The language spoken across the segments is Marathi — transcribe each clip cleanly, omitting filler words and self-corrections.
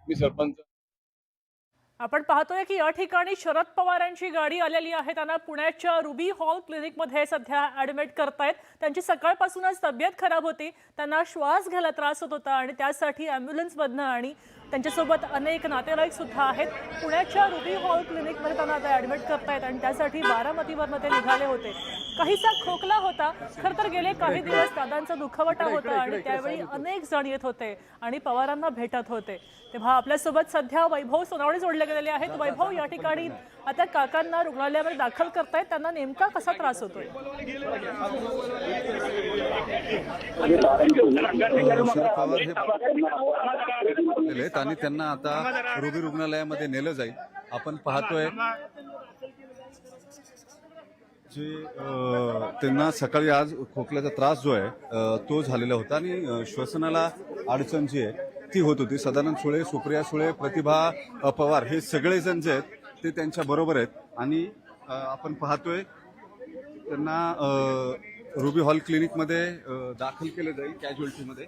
मी सरपंच आपण पाहतोय की या ठिकाणी शरद पवारांची गाडी आलेली आहे। त्यांना पुण्याच्या रुबी हॉल क्लिनिकमध्ये सध्या ॲडमिट करतायत। त्यांची सकाळपासूनच तब्येत खराब होती, त्यांना श्वास घ्यायला त्रास होत होता आणि त्यासाठी ॲम्ब्युलन्समधनं आणि त्यांच्यासोबत अनेक नातेवाईक सुद्धा आहेत। पुण्याच्या रुबी हॉल क्लिनिकमध्ये त्यांना आता ॲडमिट करतायत आणि त्यासाठी बारामतीवरनं ते निघाले होते। काहीसा खोकला होता, खरं तर गेले काही दिवस दादांचा दुखवटा होता आणि त्यावेळी अनेक जण येत होते आणि पवारांना भेटत होते। तेव्हा आपल्यासोबत सध्या वैभव सोनवणे जोडले गेलेले आहेत। वैभव, या ठिकाणी आता काकांना रुग्णालयामध्ये दाखल करतायत, त्यांना नेमका कसा त्रास होतोय? आणि त्यांना आता रुबी रुग्णालयामध्ये नेलं जाईल। आपण पाहतोय जे त्यांना सकाळी आज खोकल्याचा त्रास जो आहे तो झालेला होता आणि श्वसनाला अडचण जी आहे ती होत होती। सदानंद सुळे, सुप्रिया सुळे, प्रतिभा पवार हे सगळेजण जे आहेत ते त्यांच्या बरोबर आहेत आणि आपण पाहतोय त्यांना रुबी हॉल क्लिनिकमध्ये दाखल केलं जाईल कॅज्युअल्टीमध्ये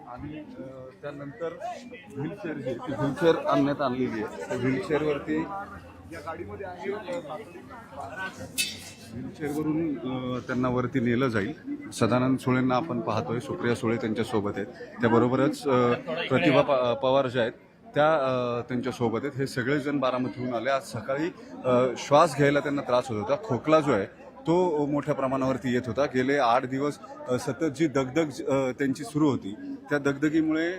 आणि त्यानंतर व्हीलचेअर जी ती व्हीलचेअर आणण्यात आणलेली आहे। त्या व्हीलचेअरवरती या गाडीमध्ये आहे व्हीलचेअरवरून त्यांना वरती नेलं जाईल। सदानंद सुळेंना आपण पाहतोय, सुप्रिया सुळे त्यांच्यासोबत आहेत, त्याबरोबरच प्रतिभा पवार ज्या आहेत त्या त्यांच्यासोबत आहेत। हे सगळेजण बारामतीहून आले। आज सकाळी श्वास घ्यायला त्यांना त्रास होत होता, खोकला जो आहे तो मोठ्या प्रमाणावरती येत होता। गेले 8 दिवस सतत जी दगदग त्यांची सुरू होती त्या दगदगीमुळे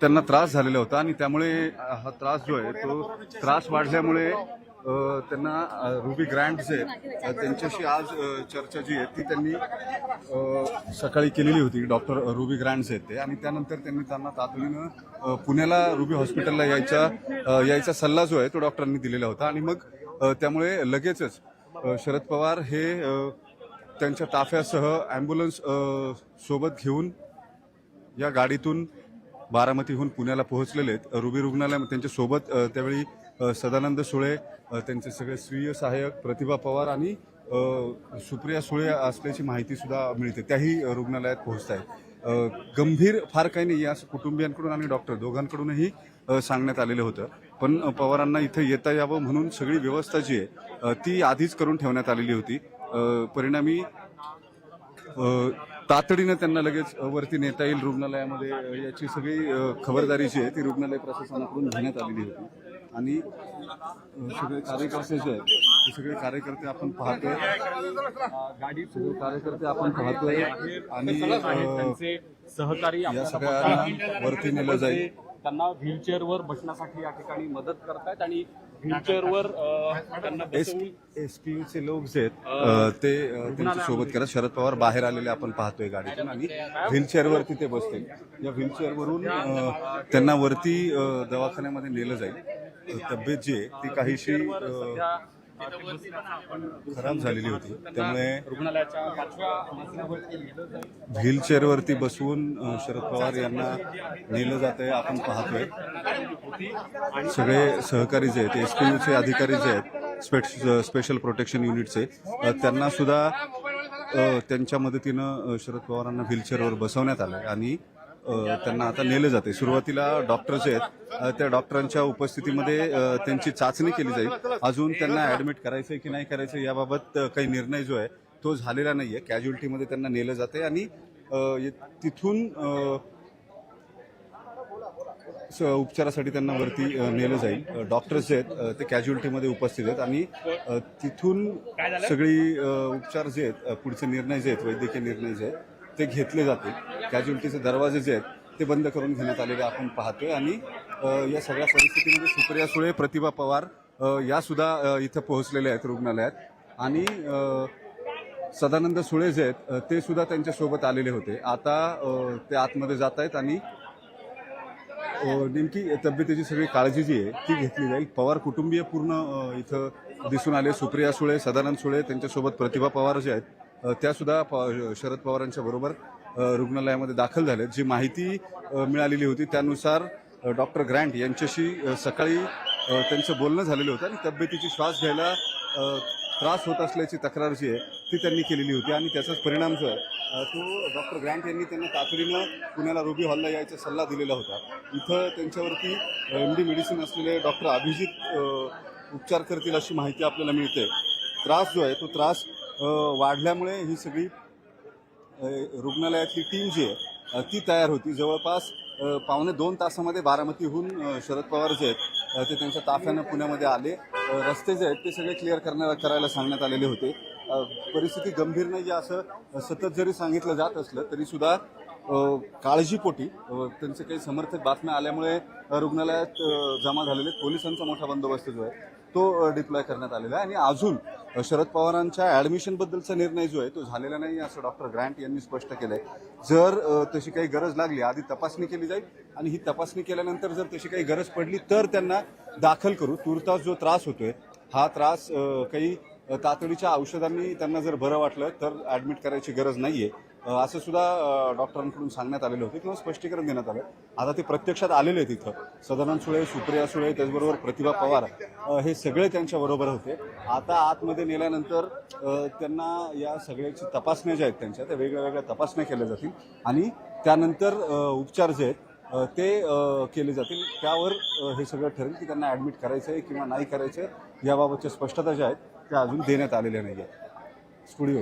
त्यांना त्रास झालेला होता आणि त्यामुळे हा त्रास जो आहे तो त्रास वाढल्यामुळे त्यांना रुबी ग्रँट जे त्यांच्याशी आज चर्चा जी आहे ती त्यांनी सकाळी केलेली होती, डॉक्टर रुबी ग्रँट जे आहेत ते, आणि त्यानंतर त्यांना तातडीनं पुण्याला रुबी हॉस्पिटलला यायचा सल्ला जो आहे तो डॉक्टरांनी दिलेला होता आणि मग त्यामुळे लगेचच शरद पवार हे त्यांच्या ताफ्यासह ॲम्ब्युलन्स सोबत घेऊन या गाडीतून बारामतीहून पुण्याला पोहोचलेले आहेत। रुबी रुग्णालयामध्ये त्यांच्यासोबत त्यावेळी सदानंद सुळे, त्यांचे सगळे स्वीय सहाय्यक, प्रतिभा पवार आणि सुप्रिया सुळे असल्याची माहिती सुद्धा मिळते, त्याही रुग्णालयात पोहोचत आहेत। गंभीर फार काही नाही असं कुटुंबियांकडून आणि डॉक्टर दोघांकडूनही सांगण्यात आलेलं होतं, पण पवारांना इथे येता यावं म्हणून सगळी व्यवस्था जी आहे ती आधीच करून ठेवण्यात आलेली होती। परिणामी तातडीनं त्यांना लगेच वरती नेता येईल रुग्णालयामध्ये याची सगळी खबरदारी जी आहे ती रुग्णालय प्रशासनाकडून घेण्यात आलेली होती आणि सगळे कार्यकर्ते जे आहेत ते सगळे कार्यकर्ते आपण पाहतोय, सगळे कार्यकर्ते आपण पाहतोय आणि सहकारी या सगळ्यांना वरती नेलं जाईल। त्यांना व्हीलचेअरवर बसण्यासाठी या ठिकाणी मदत करतायत आणि व्हीलचेअरवर त्यांना एसपीयूचे लोक जे आहेत ते त्यांच्या सोबत करत शरद पवार बाहेर आलेले आपण पाहतोय गाडीतून आणि व्हीलचेअरवरती ते बसतील। या व्हीलचेअरवरून त्यांना वरती दवाखान्यामध्ये नेलं जाईल। तब्येत जी आहे ती काहीशी खराब झालेली होती, त्यामुळे रुग्णालयाच्या 5व्या मजल्यावरती व्हीलचेअरवरती बसवून शरद पवार यांना नेलं जात आहे। आपण पाहतोय सगळे सहकारी जे आहेत, एसपीयूचे अधिकारी जे आहेत, स्पेशल प्रोटेक्शन युनिटचे, त्यांना सुद्धा त्यांच्या मदतीनं शरद पवारांना व्हीलचेअरवर बसवण्यात आलंय आणि त्यांना आता नेलं जाते। सुरुवातीला डॉक्टर जे आहेत त्या डॉक्टरांच्या उपस्थितीमध्ये त्यांची चाचणी केली जाईल। अजून त्यांना ऍडमिट करायचंय की नाही करायचं याबाबत काही निर्णय जो आहे तो झालेला नाहीये। कॅज्युअल्टीमध्ये त्यांना नेलं जाते आणि तिथून उपचारासाठी त्यांना वरती नेलं जाईल। डॉक्टर्स जे आहेत ते कॅज्युअल्टीमध्ये उपस्थित आहेत आणि तिथून सगळी उपचार जे आहेत, पुढचे निर्णय जे आहेत, वैद्यकीय निर्णय जे आहेत ते घेतले जातील। कॅज्युअल्टीचे दरवाजे जे आहेत ते बंद करून घेण्यात आलेले आपण पाहतोय आणि या सगळ्या परिस्थितीमध्ये सुप्रिया सुळे, प्रतिभा पवार या सुद्धा इथं पोहोचलेल्या आहेत रुग्णालयात आणि सदानंद सुळे जे आहेत ते सुद्धा त्यांच्यासोबत आलेले होते। आता ते आतमध्ये जात आहेत आणि नेमकी तब्येतीची सगळी काळजी जी आहे ती घेतली जाईल। पवार कुटुंबीय पूर्ण इथं दिसून आले, सुप्रिया सुळे, सदानंद सुळे, त्यांच्यासोबत प्रतिभा पवार जे आहेत त्या सुद्धा शरद पवारांच्या बरोबर रुग्णालयामध्ये दाखल झालेत। जी माहिती मिळालेली होती त्यानुसार डॉक्टर ग्रँट यांच्याशी सकाळी त्यांचं बोलणं झालेलं होतं आणि तब्येतीची श्वास घ्यायला त्रास होत असल्याची तक्रार जी आहे ती त्यांनी केलेली होती आणि त्याचाच परिणाम जो आहे तो डॉक्टर ग्रँट यांनी त्यांना तातडीनं पुण्याला रुबी हॉलला यायचा सल्ला दिलेला होता. इथं त्यांच्यावरती MD मेडिसिन असलेले डॉक्टर अभिजित उपचार करतील अशी माहिती आपल्याला मिळते. त्रास जो आहे तो त्रास वाढल्यामुळे ही सगळी रुग्णालयातली टीम जी आहे ती तयार होती. जवळपास 1.5 तासामध्ये बारामतीहून शरद पवार जे आहेत ते त्यांच्या ताफ्यानं पुण्यामध्ये आले. रस्ते जे आहेत ते सगळे क्लिअर करायला सांगण्यात आलेले होते. परिस्थिती गंभीर नाही असं सतत जरी सांगितलं जात असलं तरीसुद्धा काळजीपोटी त्यांचे काही समर्थक बातम्या आल्यामुळे रुग्णालयात जमा झालेले पोलिसांचा मोठा बंदोबस्त जो आहे तो डिप्लॉय करण्यात आलेला आहे. आणि अजून शरद पवारांच्या ॲडमिशनबद्दलचा निर्णय जो आहे तो झालेला नाही असं डॉक्टर ग्रँट यांनी स्पष्ट केलं आहे. जर तशी काही गरज लागली आधी तपासणी केली जाईल आणि ही तपासणी केल्यानंतर जर तशी काही गरज पडली तर त्यांना दाखल करू. तुर्तास जो त्रास होतोय हा त्रास काही तातडीच्या औषधांनी त्यांना जर बरं वाटलं तर ॲडमिट करायची गरज नाही आहे असं सुद्धा डॉक्टरांकडून सांगण्यात आलेलं होतं किंवा स्पष्टीकरण देण्यात आलं. आता ते प्रत्यक्षात आलेले आहेत इथं. सदानंद सुळे, सुप्रिया सुळे, त्याचबरोबर प्रतिभा पवार हे सगळे त्यांच्याबरोबर होते. आता आतमध्ये नेल्यानंतर त्यांना या सगळ्याची तपासण्या ज्या आहेत त्यांच्या त्या वेगळ्या वेगळ्या तपासण्या केल्या जातील आणि त्यानंतर उपचार जे आहेत ते केले जातील. त्यावर हे सगळं ठरेल की त्यांना ॲडमिट करायचं आहे किंवा नाही करायचं आहे याबाबतच्या स्पष्टता ज्या आहेत त्या अजून देण्यात आलेल्या नाही आहेत. स्टुडिओ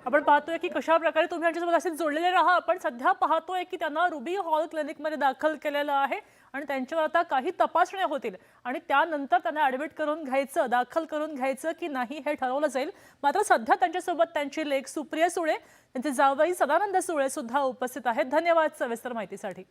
आपण पाहतोय की कशा प्रकारे तुम्ही यांच्यासोबत असे जोडलेले राहा. आपण सध्या पाहतोय की त्यांना रुबी हॉल क्लिनिकमध्ये दाखल केलेलं आहे आणि त्यांच्यावर आता काही तपासण्या होतील आणि त्यानंतर त्यांना ॲडमिट करून घ्यायचं, दाखल करून घ्यायचं की नाही हे ठरवलं जाईल. मात्र सध्या त्यांच्यासोबत त्यांची लेक सुप्रिया सुळे, त्यांचे जावई सदानंद सुळे सुद्धा उपस्थित आहेत. धन्यवाद सविस्तर माहितीसाठी.